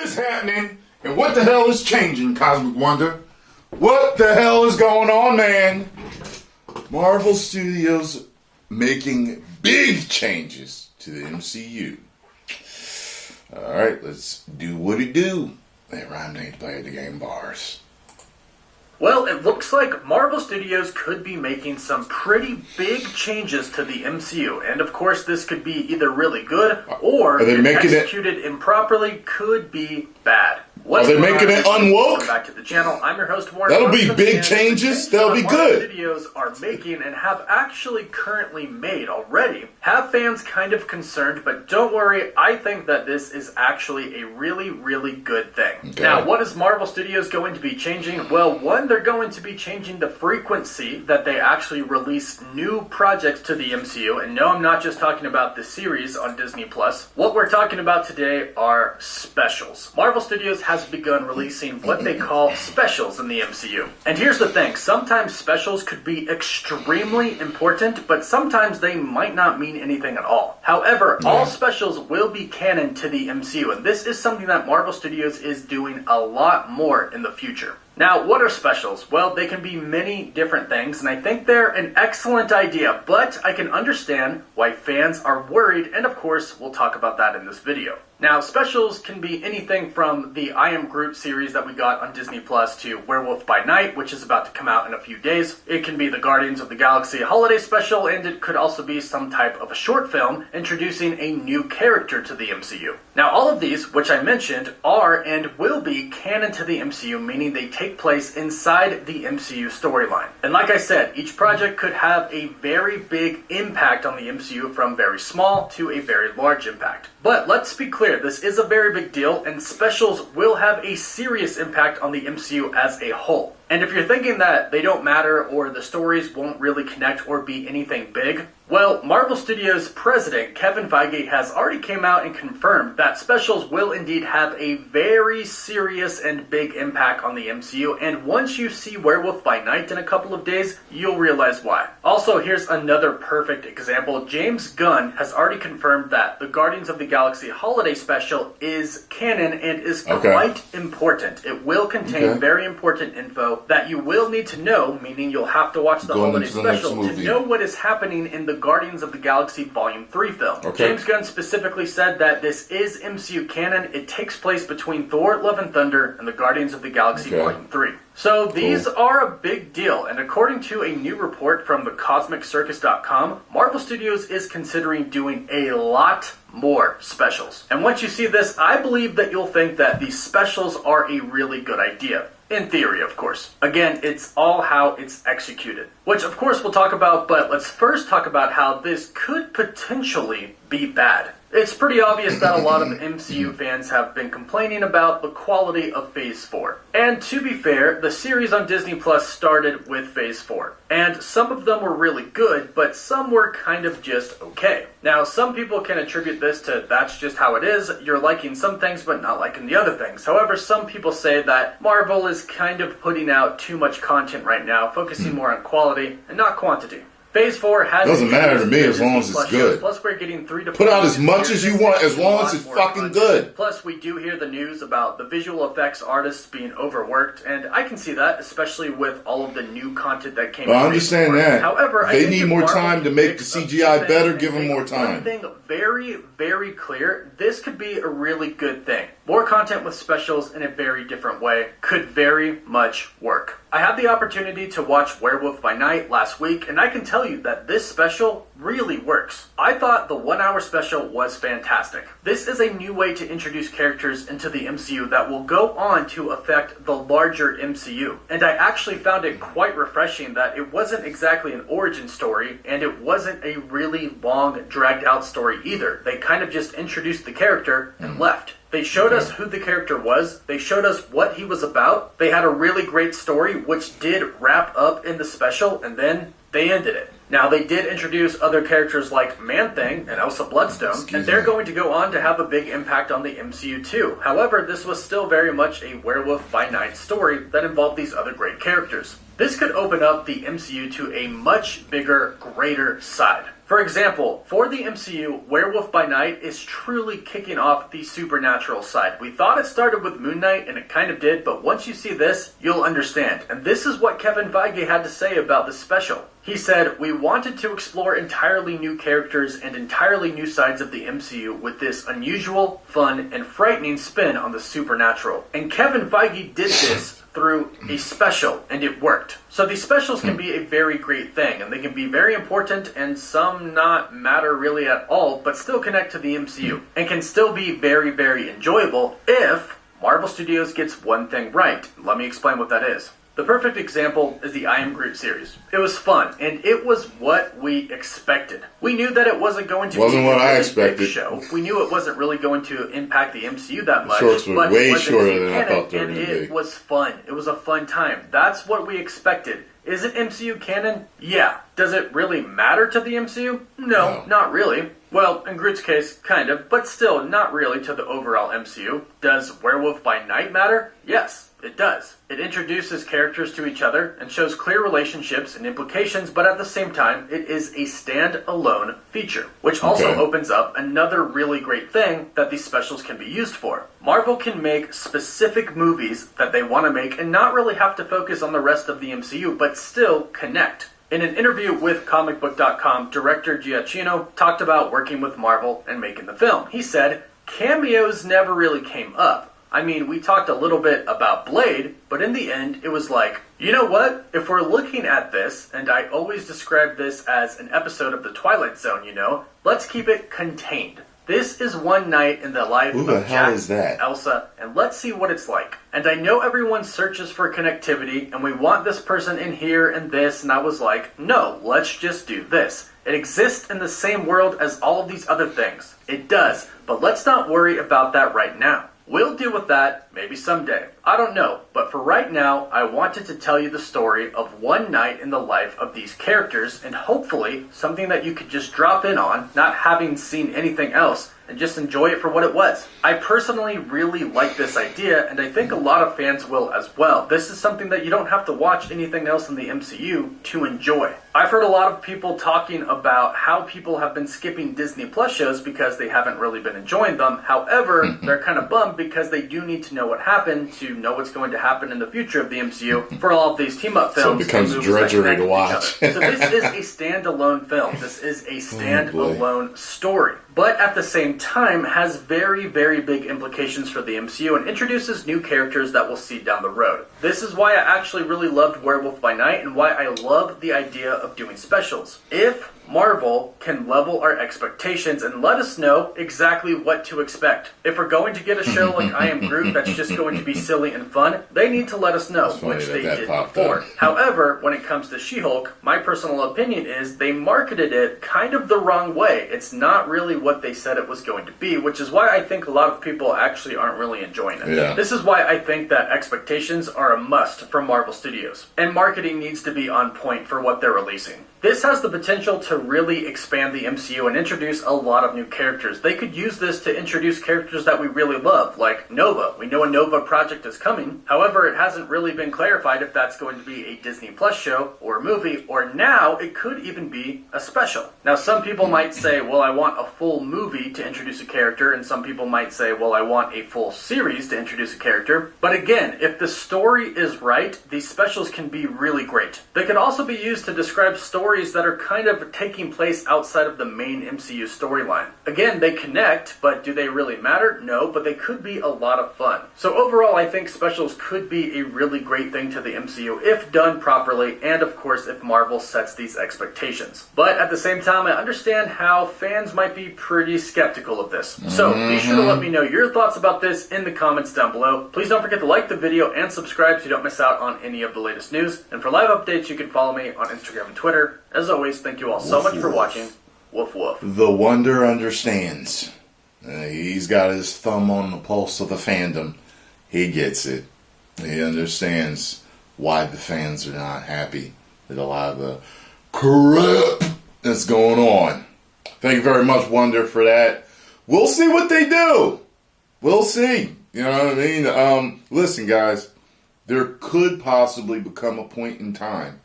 is happening and what the hell is changing, Cosmic Wonder? What the hell is going on, man? Marvel Studios making big changes to the MCU. Alright, let's do what it do. That rhyme ain't playing the game bars. Well, it looks like Marvel Studios could be making some pretty big changes to the MCU. And of course, this could be either really good or, if executed improperly, could be bad. Are they making it unwoke? Welcome back to the channel. I'm your host, Warren. That'll be big changes. That'll be good. Marvel Studios are making and have actually currently made already have fans kind of concerned, but don't worry. I think that this is actually a really, really good thing. Okay. Now, what is Marvel Studios going to be changing? Well, one, they're going to be changing the frequency that they actually release new projects to the MCU. And no, I'm not just talking about the series on Disney+. What we're talking about today are specials. Marvel Studios has begun releasing what they call specials in the MCU. And here's the thing, sometimes specials could be extremely important, but sometimes they might not mean anything at all. However, all specials will be canon to the MCU, and this is something that Marvel Studios is doing a lot more in the future. Now, what are specials? Well, they can be many different things, and I think they're an excellent idea, but I can understand why fans are worried, and of course, we'll talk about that in this video. Now, specials can be anything from the I Am Groot series that we got on Disney Plus to Werewolf by Night, which is about to come out in a few days. It can be the Guardians of the Galaxy holiday special, and it could also be some type of a short film introducing a new character to the MCU. Now, all of these, which I mentioned, are and will be canon to the MCU, meaning they take place inside the MCU storyline. And like I said, each project could have a very big impact on the MCU, from very small to a very large impact. But let's be clear, this is a very big deal, and specials will have a serious impact on the MCU as a whole. And if you're thinking that they don't matter or the stories won't really connect or be anything big, well, Marvel Studios president Kevin Feige has already came out and confirmed that specials will indeed have a very serious and big impact on the MCU, and once you see Werewolf by Night in a couple of days, you'll realize why. Also, here's another perfect example. James Gunn has already confirmed that the Guardians of the Galaxy holiday special is canon and is quite important. It will contain very important info that you will need to know, meaning you'll have to watch the holiday special to know what is happening in the Guardians of the Galaxy Volume 3 film. James Gunn specifically said that this is MCU canon. It takes place between Thor, Love and Thunder and the Guardians of the Galaxy Volume 3. So these are a big deal, and according to a new report from the CosmicCircus.com, Marvel Studios is considering doing a lot more specials. And once you see this, I believe that you'll think that these specials are a really good idea. In theory, of course. Again, it's all how it's executed. Which, of course, we'll talk about, but let's first talk about how this could potentially be bad. It's pretty obvious that a lot of MCU fans have been complaining about the quality of Phase 4. And to be fair, the series on Disney Plus started with Phase 4. And some of them were really good, but some were kind of just okay. Now, some people can attribute this to that's just how it is. You're liking some things, but not liking the other things. However, some people say that Marvel is kind of putting out too much content right now, focusing more on quality and not quantity. Phase 4 has... Doesn't matter to me as long as it's good. Plus, we're getting 3 to 4... Put out as much as you want, as long as it's fucking good. Plus, we do hear the news about the visual effects artists being overworked, and I can see that, especially with all of the new content that came out. I understand that. However, they need more time to make the CGI better. Give them more time. One thing very, very clear, this could be a really good thing. More content with specials in a very different way could very much work. I had the opportunity to watch Werewolf by Night last week, and I can tell you that this special really works. I thought the 1 hour special was fantastic. This is a new way to introduce characters into the MCU that will go on to affect the larger MCU. And I actually found it quite refreshing that it wasn't exactly an origin story, and it wasn't a really long, dragged out story either. They kind of just introduced the character and left. They showed us who the character was. They showed us what he was about. They had a really great story, which did wrap up in the special, and then they ended it. Now, they did introduce other characters like Man-Thing and Elsa Bloodstone, and they're going to go on to have a big impact on the MCU too. However, this was still very much a Werewolf by Night story that involved these other great characters. This could open up the MCU to a much bigger, greater side. For example, for the MCU, Werewolf by Night is truly kicking off the supernatural side. We thought it started with Moon Knight, and it kind of did, but once you see this, you'll understand. And this is what Kevin Feige had to say about the special. He said, "We wanted to explore entirely new characters and entirely new sides of the MCU with this unusual, fun, and frightening spin on the supernatural." And Kevin Feige did this through a special, and it worked. So these specials can be a very great thing, and they can be very important, and some not matter really at all, but still connect to the MCU, and can still be very, very enjoyable if Marvel Studios gets one thing right. Let me explain what that is. The perfect example is the I Am Groot series. It was fun, and it was what we expected. We knew that it wasn't going to be what I a expected. big show. We knew it wasn't really going to impact the MCU that much. Shorts were but way it was shorter than I canon, thought they were and going to be. it was fun. It was a fun time. That's what we expected. Is it MCU canon? Yeah. Does it really matter to the MCU? No, not really. Well, in Groot's case, kind of, but still not really to the overall MCU. Does Werewolf by Night matter? Yes, it does. It introduces characters to each other and shows clear relationships and implications, but at the same time, it is a stand-alone feature, which also opens up another really great thing that these specials can be used for. Marvel can make specific movies that they want to make and not really have to focus on the rest of the MCU, but still connect. In an interview with comicbook.com, director Giacchino talked about working with Marvel and making the film. He said, "Cameos never really came up. I mean, we talked a little bit about Blade, but in the end, it was like, you know what? If we're looking at this, and I always describe this as an episode of The Twilight Zone, you know, let's keep it contained. This is one night in the life of Jack, Elsa, and let's see what it's like. And I know everyone searches for connectivity, and we want this person in here and this, and I was like, no, let's just do this. It exists in the same world as all of these other things. It does, but let's not worry about that right now. We'll deal with that maybe someday. I don't know, but for right now, I wanted to tell you the story of one night in the life of these characters, and hopefully something that you could just drop in on, not having seen anything else, and just enjoy it for what it was. I personally really like this idea, and I think a lot of fans will as well. This is something that you don't have to watch anything else in the MCU to enjoy. I've heard a lot of people talking about how people have been skipping Disney Plus shows because they haven't really been enjoying them. However, they're kind of bummed because they do need to know what happened to know what's going to happen in the future of the MCU for all of these team-up films. So it becomes drudgery to watch. So this is a standalone film. This is a standalone story. But at the same time, has very, very big implications for the MCU and introduces new characters that we'll see down the road. This is why I actually really loved Werewolf by Night and why I love the idea of doing specials. If Marvel can level our expectations and let us know exactly what to expect. If we're going to get a show like I Am Groot that's just going to be silly and fun, they need to let us know, which they did before. However, when it comes to She-Hulk, my personal opinion is they marketed it kind of the wrong way. It's not really what they said it was going to be, which is why I think a lot of people actually aren't really enjoying it. Yeah. This is why I think that expectations are a must from Marvel Studios, and marketing needs to be on point for what they're releasing. This has the potential to really expand the MCU and introduce a lot of new characters. They could use this to introduce characters that we really love, like Nova. We know a Nova project is coming. However, it hasn't really been clarified if that's going to be a Disney Plus show or a movie, or now it could even be a special. Now, some people might say, well, I want a full movie to introduce a character, and some people might say, well, I want a full series to introduce a character. But again, if the story is right, these specials can be really great. They could also be used to describe stories that are kind of taking place outside of the main MCU storyline. Again, they connect, but do they really matter? No, but they could be a lot of fun. So overall, I think specials could be a really great thing to the MCU if done properly, and of course, if Marvel sets these expectations. But at the same time, I understand how fans might be pretty skeptical of this. So be sure to let me know your thoughts about this in the comments down below. Please don't forget to like the video and subscribe so you don't miss out on any of the latest news. And for live updates, you can follow me on Instagram and Twitter. As always, thank you all so much for watching. Woof woof. The Wonder understands. He's got his thumb on the pulse of the fandom. He gets it. He understands why the fans are not happy with a lot of the crap that's going on. Thank you very much, Wonder, for that. We'll see what they do. We'll see. You know what I mean? Listen, guys. There could possibly become a point in time,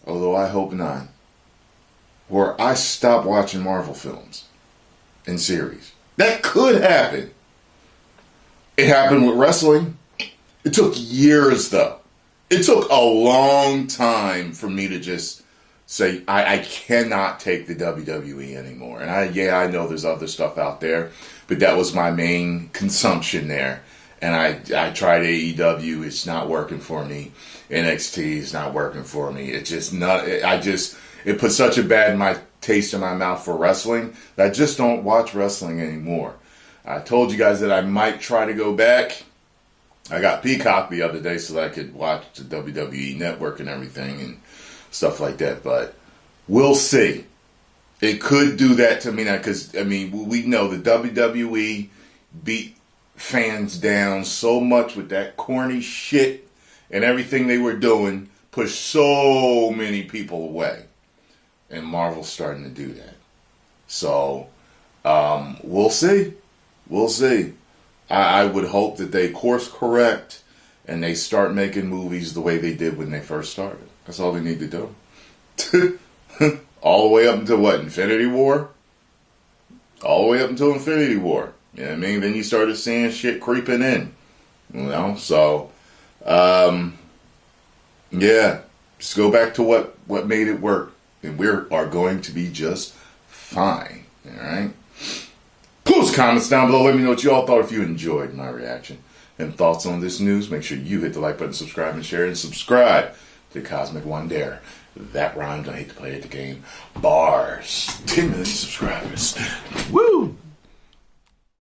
although I hope not, where I stop watching Marvel films and series. That could happen. It happened with wrestling. It took years, though. It took a long time for me to just say, I cannot take the WWE anymore. And I know there's other stuff out there, but that was my main consumption there. And I tried AEW, it's not working for me. NXT is not working for me. It's just not, it put such a bad taste in my mouth for wrestling that I just don't watch wrestling anymore. I told you guys that I might try to go back. I got Peacock the other day so that I could watch the WWE Network and everything and stuff like that. But we'll see. It could do that to me now because, I mean, we know the WWE beat fans down so much with that corny shit and everything they were doing, pushed so many people away. And Marvel's starting to do that. So, we'll see. We'll see. I would hope that they course correct and they start making movies the way they did when they first started. That's all they need to do. All the way up until what? Infinity War? All the way up until Infinity War. You know what I mean? Then you started seeing shit creeping in. You know? So, yeah. Just go back to what made it work. And we are going to be just fine. Alright? Post comments down below. Let me know what you all thought if you enjoyed my reaction and thoughts on this news. Make sure you hit the like button, subscribe, and share. And subscribe to Cosmic Wonder. That rhymed. I hate to play at the game. Bars. 10 million subscribers. Woo!